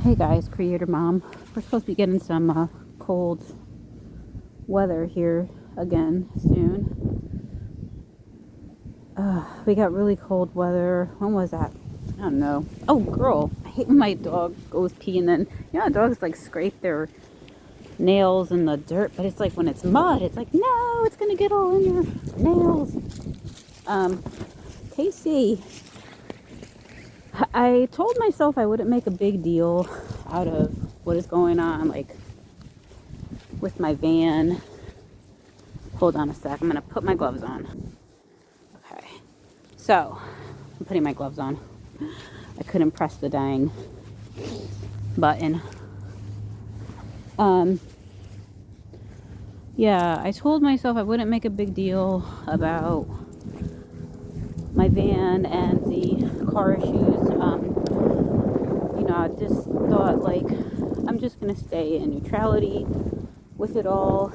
Hey guys, Creator Mom. We're supposed to be getting some cold weather here again soon. We got really cold weather. When was that? I don't know. Oh, girl. I hate when my dog goes pee and then, dogs like scrape their nails in the dirt, but it's like when it's mud, it's like, no, it's going to get all in your nails. Casey, I told myself I wouldn't make a big deal out of what is going on, like with my van. Hold on a sec. I'm going to put my gloves on. Okay. So, I'm putting my gloves on. I couldn't press the dang button. Yeah, I told myself I wouldn't make a big deal about my van and the car issues. I just thought, like, I'm just going to stay in neutrality with it all.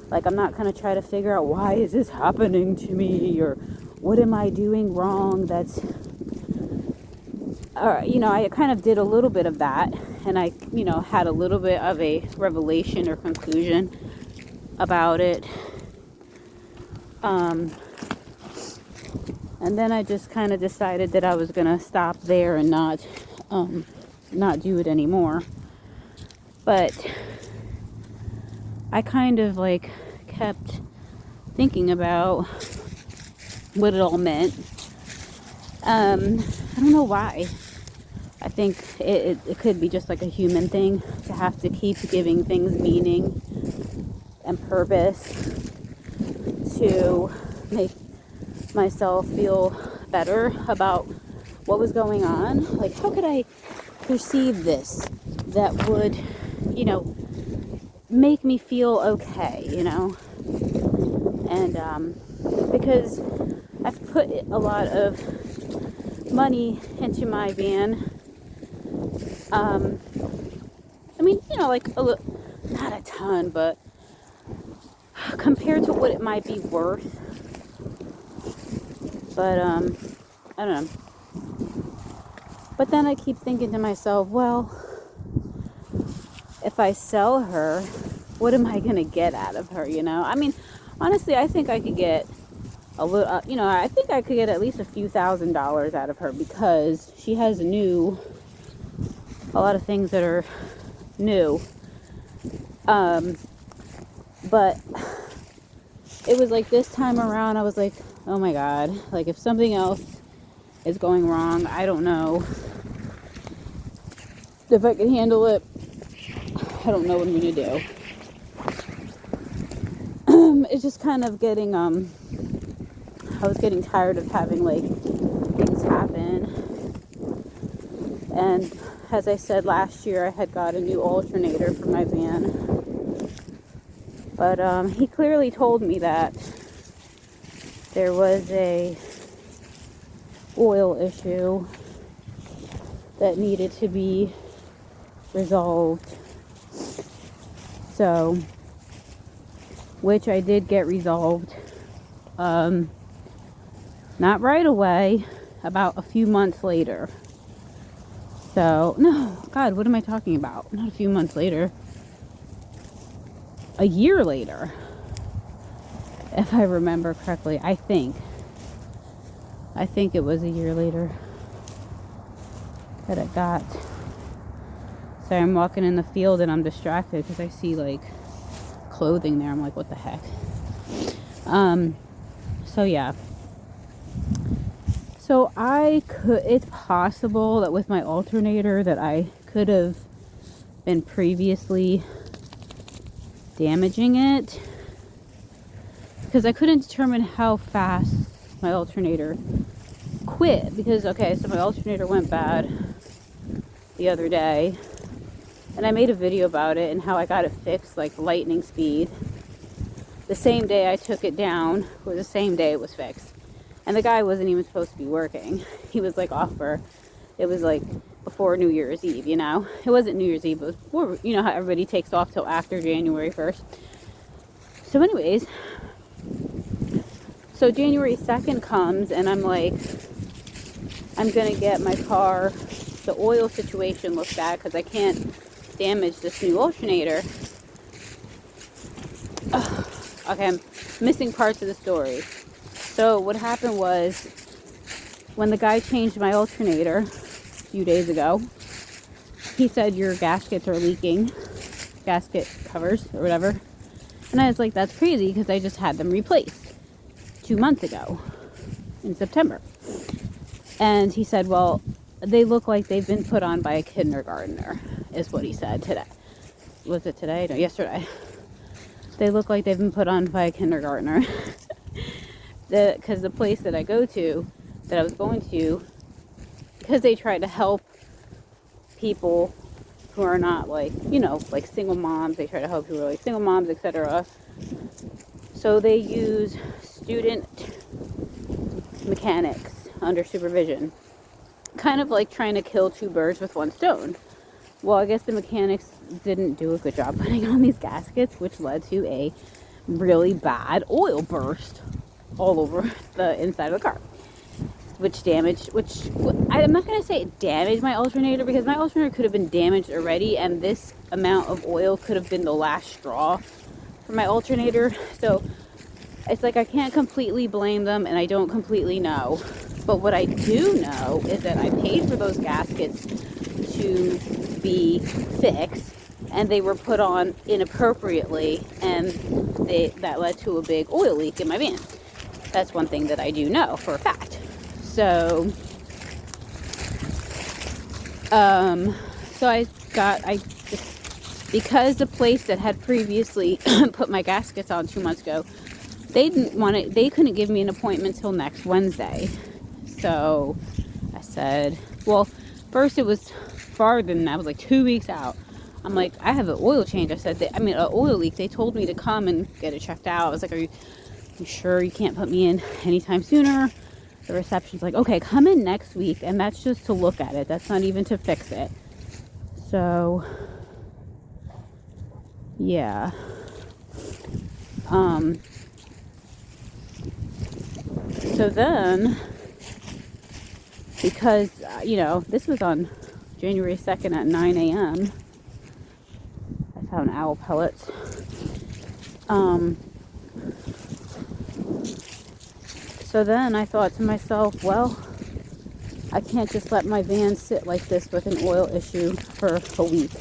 Like, I'm not going to try to figure out why is this happening to me or what am I doing wrong. That's, I kind of did a little bit of that, and I, had a little bit of a revelation or conclusion about it. And then I just kind of decided that I was going to stop there and not do it anymore. But I kind of like kept thinking about what it all meant. I don't know why. I think it could be just like a human thing to have to keep giving things meaning and purpose to make myself feel better about what was going on. Like, how could I perceive this that would, make me feel okay, and because I've put a lot of money into my van. Like not a ton, but compared to what it might be worth. But I don't know. But then I keep thinking to myself, well, if I sell her, what am I going to get out of her, Honestly, I think I could get a little, I think I could get at least a few $1,000s out of her because she has a lot of things that are new. But it was like this time around, I was like, oh my God, like if something else is going wrong, I don't know if I can handle it. I don't know what I'm going to do. It's just kind of getting, I was getting tired of having, like, things happen. And as I said last year, I had got a new alternator for my van. But he clearly told me that there was a oil issue that needed to be resolved. So, which I did get resolved. Not right away, about a few months later. So, no, God, what am I talking about? Not a few months later. A year later, if I remember correctly. I think it was a year later that it got. So I'm walking in the field and I'm distracted because I see like clothing there. I'm like, what the heck? So yeah. So it's possible that with my alternator that I could have been previously damaging it because I couldn't determine how fast my alternator quit because, okay, so my alternator went bad the other day and I made a video about it and how I got it fixed like lightning speed. The same day I took it down, or the same day it was fixed. And the guy wasn't even supposed to be working. He was like it was like before New Year's Eve, It wasn't New Year's Eve, it was before, how everybody takes off till after January 1st. So anyways, so January 2nd comes and I'm like, I'm gonna get my car the oil situation looked bad because I can't damage this new alternator. Ugh. Okay, I'm missing parts of the story. So what happened was, when the guy changed my alternator a few days ago, he said your gaskets are leaking, gasket covers or whatever. And I was like, that's crazy because I just had them replaced 2 months ago in September. And he said, well, they look like they've been put on by a kindergartner, is what he said today. Was it today? No, yesterday. They look like they've been put on by a kindergartner. Because the place that I go to, that I was going to, because they try to help people who are not like, like single moms. They try to help people who are like single moms, etc. So they use student mechanics under supervision. Kind of like trying to kill two birds with one stone. Well, I guess the mechanics didn't do a good job putting on these gaskets, which led to a really bad oil burst all over the inside of the car. I'm not going to say it damaged my alternator, because my alternator could have been damaged already, and this amount of oil could have been the last straw for my alternator. So it's like I can't completely blame them, and I don't completely know. But what I do know is that I paid for those gaskets to be fixed, and they were put on inappropriately, and that led to a big oil leak in my van. That's one thing that I do know for a fact. So, because the place that had previously put my gaskets on 2 months ago, they couldn't give me an appointment till next Wednesday. So I said, well, first it was farther than that. I was like 2 weeks out. I'm like, I have an oil change. I said, an oil leak. They told me to come and get it checked out. I was like, are you sure you can't put me in anytime sooner? The reception's like, okay, come in next week, and that's just to look at it. That's not even to fix it. So, yeah. So then, because, this was on January 2nd at 9 a.m. I found owl pellets. So then I thought to myself, well, I can't just let my van sit like this with an oil issue for a week.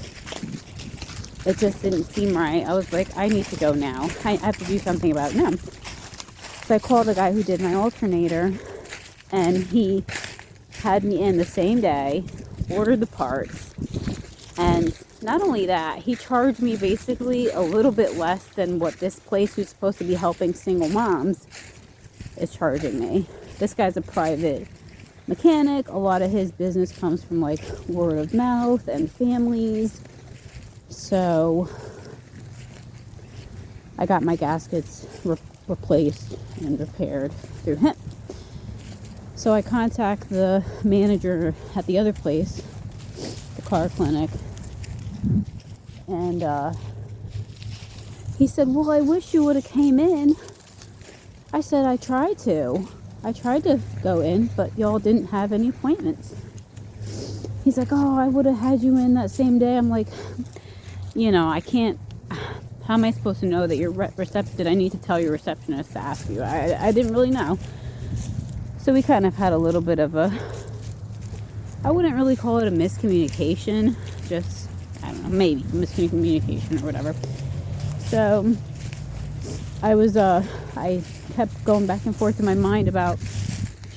It just didn't seem right. I was like, I need to go now. I have to do something about it now. So I called the guy who did my alternator, and he had me in the same day, ordered the parts, and not only that, he charged me basically a little bit less than what this place who's supposed to be helping single moms is charging me. This guy's a private mechanic. A lot of his business comes from like word of mouth and families. So I got my gaskets replaced and repaired through him. So I contact the manager at the other place, the car clinic, and he said, well, I wish you would have came in. I said, I tried to go in, but y'all didn't have any appointments. He's like, oh, I would have had you in that same day. I'm like, I can't, how am I supposed to know that you're receptive? Did I need to tell your receptionist to ask you? I didn't really know. So we kind of had a little bit of I wouldn't really call it a miscommunication, just, I don't know, maybe miscommunication or whatever. So I kept going back and forth in my mind about,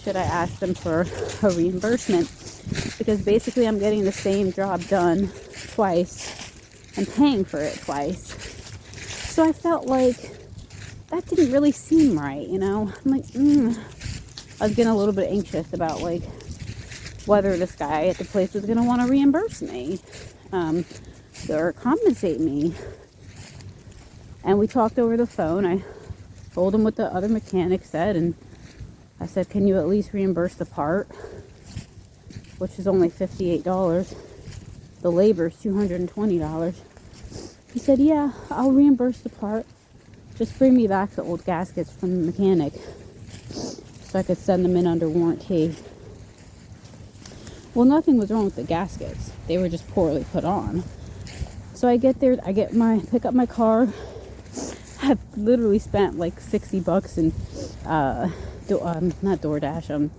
should I ask them for a reimbursement? Because basically I'm getting the same job done twice and paying for it twice. So I felt like that didn't really seem right, I'm like, I was getting a little bit anxious about like whether this guy at the place was going to want to reimburse me or compensate me. And we talked over the phone. I told him what the other mechanic said, and I said, can you at least reimburse the part, which is only $58. The labor is $220. He said, yeah, I'll reimburse the part. Just bring me back the old gaskets from the mechanic so I could send them in under warranty. Well, nothing was wrong with the gaskets. They were just poorly put on. So I get there, pick up my car. I've literally spent like $60 in, not DoorDash,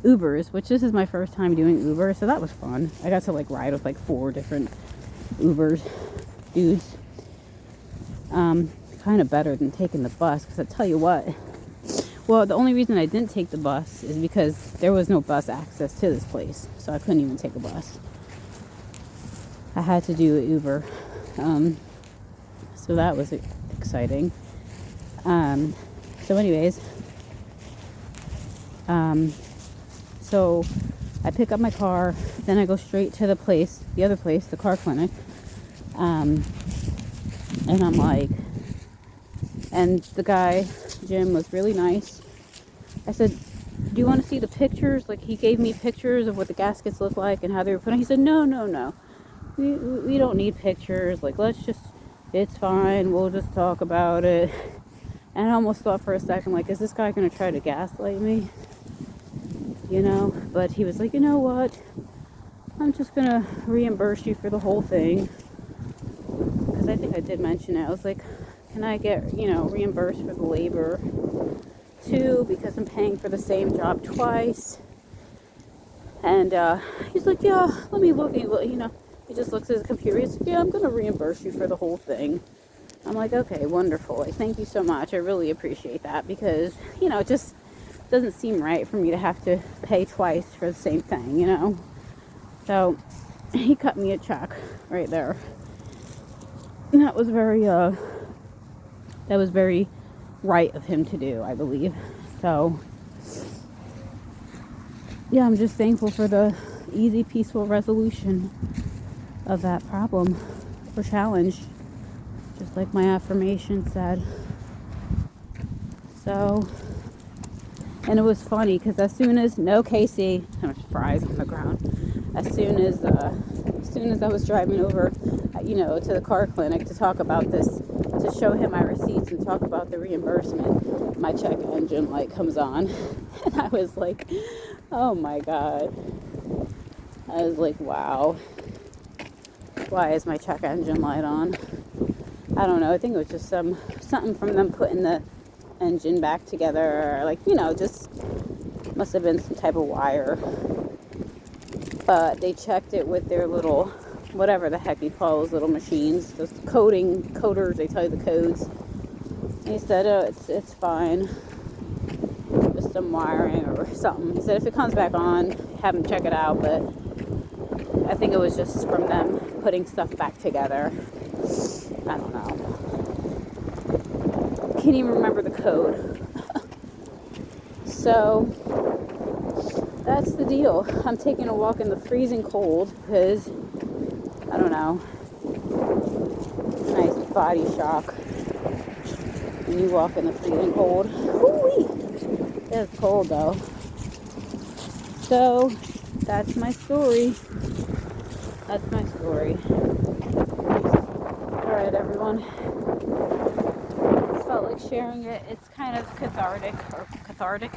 Ubers, which this is my first time doing Uber, so that was fun. I got to like ride with like 4 different Ubers dudes. Kind of better than taking the bus, because I tell you what, well, the only reason I didn't take the bus is because there was no bus access to this place, so I couldn't even take a bus. I had to do an Uber. So that was exciting. So anyways, so I pick up my car, then I go straight to the other place, the car clinic. And I'm like, and the guy, Jim, was really nice. I said, do you want to see the pictures? Like, he gave me pictures of what the gaskets look like and how they were put on. He said, no. We don't need pictures. Like, it's fine. We'll just talk about it. And I almost thought for a second, like, is this guy going to try to gaslight me? You know? But he was like, you know what? I'm just going to reimburse you for the whole thing. Because I think I did mention it. I was like, can I get, reimbursed for the labor too? Because I'm paying for the same job twice. And he's like, yeah, let me look. He just looks at his computer. He's like, yeah, I'm going to reimburse you for the whole thing. I'm like, okay, wonderful. Like, thank you so much. I really appreciate that, because, it just doesn't seem right for me to have to pay twice for the same thing, So he cut me a check right there. And that was very right of him to do, I believe. So, yeah, I'm just thankful for the easy, peaceful resolution of that problem or challenge, just like my affirmation said. So, and it was funny because as soon as Casey, how much fries on the ground, as soon as I was driving over, to the car clinic to talk about this, to show him my receipts and talk about the reimbursement, my check engine light comes on, and I was like, oh my god. I was like, wow. Why is my check engine light on? I don't know. I think it was just something from them putting the engine back together, or just must have been some type of wire. But they checked it with their little, whatever the heck you call those little machines, those coders. They tell you the codes. And he said, oh, it's fine. Just some wiring or something. He said if it comes back on, have them check it out. But I think it was just from them putting stuff back together. I don't know. Can't even remember the code. So that's the deal. I'm taking a walk in the freezing cold because, I don't know, nice body shock when you walk in the freezing cold. Woo-wee! It's cold though. So that's my story. Alright, everyone. Just felt like sharing it. It's kind of cathartic.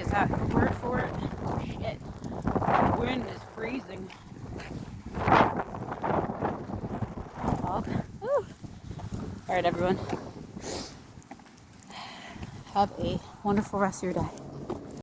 Is that the word for it? Oh, shit. The wind is freezing. Alright, everyone. Have a wonderful rest of your day.